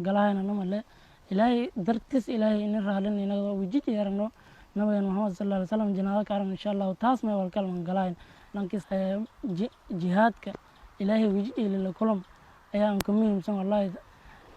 قلاهنا نملة إلهي درتس إلهي إن رالين إن وجيت يرنو نبي محمد صلى الله عليه وسلم جنازة كارم إن شاء الله وتاسمه والكلام قلاهن لانكس جهادك إلهي وجيت إلى كلهم أيام كمين سمع الله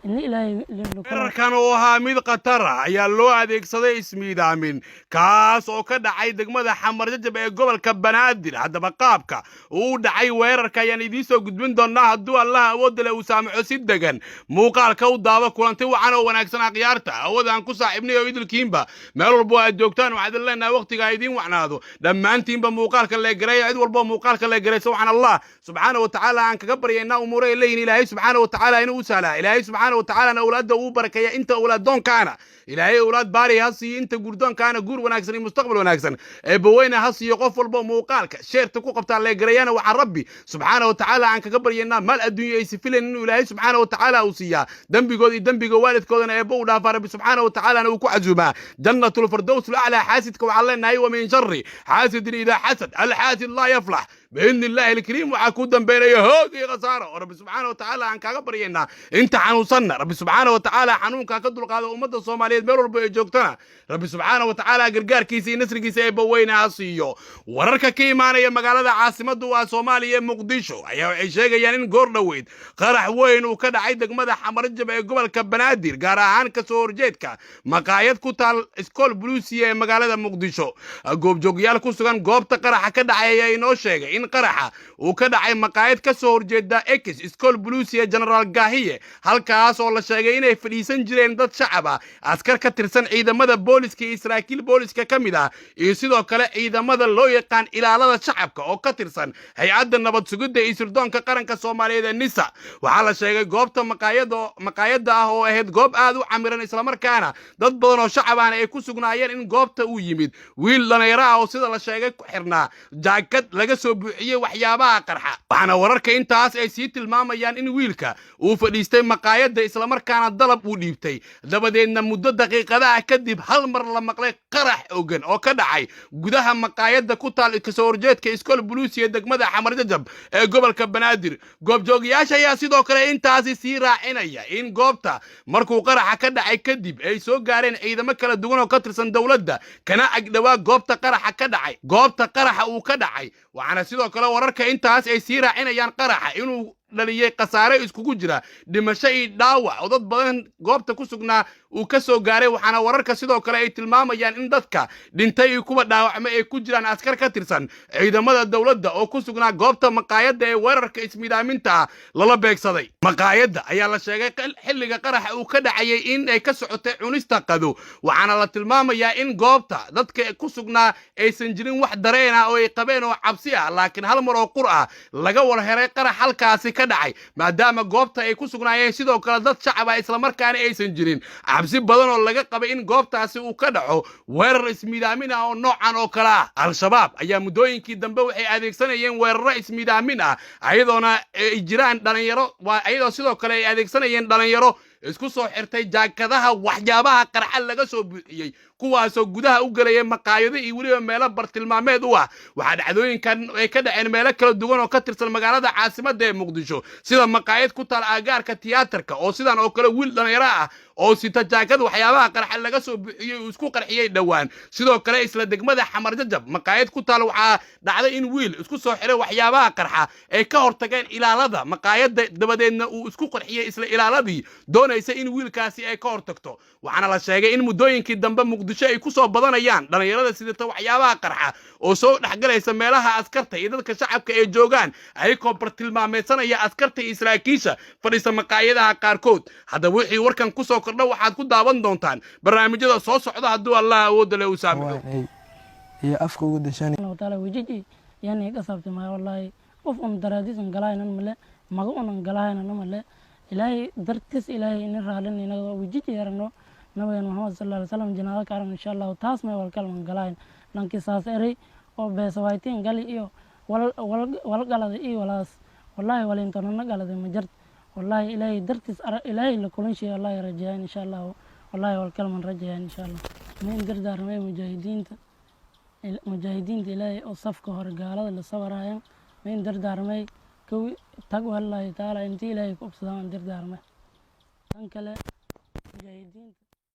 إن إلهي weerarkan oo ahaa mid khatar ah ayaa loo adeegsaday ismiidaamin kaas oo ka dhacay degmada xamar jajab ee gobolka banaadir haddaba qaabka uu dhacay weerarka ayaan idiin soo gudbin doonaa hadduu allah awoodda leh uu saamaxo si degan muuqaalka u daaba kulanti wacan oo wanaagsan akhyaarta awood aan ku saaxiibnay oo idilkiinba meel walbo aad joogtaan waxaad leenahay waqtiga idiin wacnaado dhammaantiinba muuqaalka la gareeyo cid walbo muuqaalka la gareeyo subxaan allah subxaanahu wa tacaala aan kaga baryaynaa umuure leeyin ilaahay subxaanahu wa tacaala inuu u sahlaa ilaahay subxaanahu wa tacaala أولاد أو بركة أنت أولاد دون كأنا إلهي أولاد باري هسي أنت جردون كأنا جور وناكسن مستقبل وناكسن بوينا هسي يقف البو موقالك شير تكوق بتاع الله جريانا وعن ربي سبحانه وتعالى عنك قبر ينا مال الدنيا يسفل إنه إلهي سبحانه وتعالى أوصيا دم بيجو والد كودنا يبو دافع ربي سبحانه وتعالى أنا وكو عزوما جنة الفردوس الأعلى حاسدك وعلينا أيوة من شر حاسد إذا حسد الحاسد لا يفلح بإذن الله الكريم وعكودا بين يهودي غسارة ورب سبحانه وتعالى عنك قبر ينا أنت حنوصلنا رب سبحانه وتعالى حنونك كدل قادة أمة الصومالية ميرور بيجوكتنا رب سبحانه وتعالى قرقار كيسي نسر كيسي بوينا عصيو ورركا كيمانا يا مقالة عاصمة دوا صومالية مقدشو أي شيء يعني قرنويد قرح وين وكذا عيدك مدى حمرجب قبل كبنادير قراهان كسور جيتك مقايد كتال اسكول بلوسية مقالة مقدشو قوب جوغيال كوسوغان قوب تقرح كذا عيينو شيء إن قرحة وكذا عي مقايد كسور جدا إكس اسكول بلوسية جنرال قاهية halkaas oo la sheegay inay fadhiisan jireen dad shacab ah askar ka tirsan ciidamada booliska Israa'iil booliska kamid ah iyo sidoo kale ciidamada loo yaqaan ilaalada shacabka oo ka tirsan hay'adda nabad sugidda iyo sirdoonka qaranka Soomaaliyeed NISA waxa la sheegay goobta maqaayada ah oo ahayd goob aad u camiran isla markaana dad badan oo shacab ah ay ku sugnaayeen in goobta uu yimid wiil dhalinyaro ah oo sida la sheegay ku xirnaa jaakad laga soo buuxiyay waxyaabaha qarxa waxaana wararka intaas ay sii tilmaamayaan in wiilka uu fadhiistay maqaayada isla markaana dalab uu dhiibtay dabadeedna muddo daqiiqadaha kadib hal mar la maqlay qarax ogan oo ka dhacay gudaha maqaayada ku taal ka soo horjeedka iskool buluusiga degmada xamar jajab ee gobolka banaadir goobjoogayaasha ayaa sidoo kale intaasi sii raacinaya in goobta markuu qaraxa ka dhacay kadib ay soo gaareen ciidamo kala duwan oo ka tirsan dawladda kana agdhawaa goobta qaraxa uu ka dhacay waxaana sidoo kale wararka intaas ay sii raacinayaan qaraxa inuu dhaliyay qasaare iskugu jira dhimasho iyo dhaawac oo dad badan goobta ku sugnaa uu ka soo gaaray waxaana wararka sidoo kale ay tilmaamayaan in dadka dhintay iyo kuwa dhaawacmay ay ku jiraan askar ka tirsan ciidamada dawladda oo ku sugnaa goobta maqaayada ee weerarka ismiidaaminta lala beegsaday maqaayada ayaa la sheegay xilliga qaraxa uu ka dhacayay in ay ka socotay cunista qado waxaana la tilmaamayaa in goobta dadka ku sugnaa aysan jirin wax dareen ah oo ay qabeen oo cabsi ah laakiin hal mar oo qur ah laga warheray qarax halkaasi ka dhacay maadaama goobta ay ku sugnaayeen sidoo kale dad shacab ah isla markaana aysan jirin cabsi badan oo laga qabay in goobtaasi uu ka dhaco weerar ismiidaamin ah oo noocan oo kale ah al-shabaab ayaa muddooyinkii dambe waxay adeegsanayeen weeraro ismiidaamin ah ayadoona ay jiraan dhalinyaro ayadoo sidoo kale ay adeegsanayeen dhalinyaro isku soo xirtay jaakadaha waxyaabaha qarxa laga soo buuxiyay kuwaasoo gudaha u galaya maqaayado iyo weliba meelo bartilmaameed u ah waxaa dhacdooyinkan ay ka dhaceen meelo kala duwan oo ka tirsan magaalada caasimadda ee muqdisho sida maqaayad ku taal aagaarka tiyaatarka oo sidan oo kale wiil dhalinyaro ah oo sita jaakad waxyaabaha qarxa laga soo buuxiyay uu isku qarxiyay dhowaan sidoo kale isla degmada xamar jajab maqaayad ku taal waxaa dhacday in wiil isku soo xiray waxyaabaha qarxa ay ka hortageen ilaalada maqaayada dabadeedna uu isku qarxiyay isla ilaaladii doonaysa in wiilkaasi ay ka hortagto waxaana la sheegay in muddooyinkii dambe muqdisho ay ku soo badanayaan dhalinyarada sidata waxyaabaha qarxa oo soo dhexgalaysa meelaha askarta iyo dadka shacabka ay joogaan ayagoo bartilmaameedsanaya askarta iyo saraakiisha fadhiisa maqaayadaha qaarkood haddaba wixii warkan ku soo kordha waxaad ku daawan doontaan barnaamijyada soo socda hadduu allah awoodda leh uu saamaxo iyo afka ugu dashan taala wajiji yani ka sabtay ma wallahi qof on daraadisan galaynan male maga on galaynan male ilaahay dartis ilaahay in raalin inaga wajiji yarno nabiga Muhammad sallallahu alayhi wasallam janaada kaaran insha Allah taas ma wal kalman galayn lanki saas eray oo beesawaytiin gali iyo wal galada iyo walaas wallahi walintana galada ma jirt wallahi ilaahay dartis ilaahay la kulan shay Allah yarjaan insha Allah wallahi wal kalman rajaan insha Allah min dardaarmay mujaahidiinta ilaahay oo safka hor gaalada la sawarayaan min dardaarmay tag wallahi taala intii ilaahay ku ubsadaan dardaarmay tan kale mujaahidiinta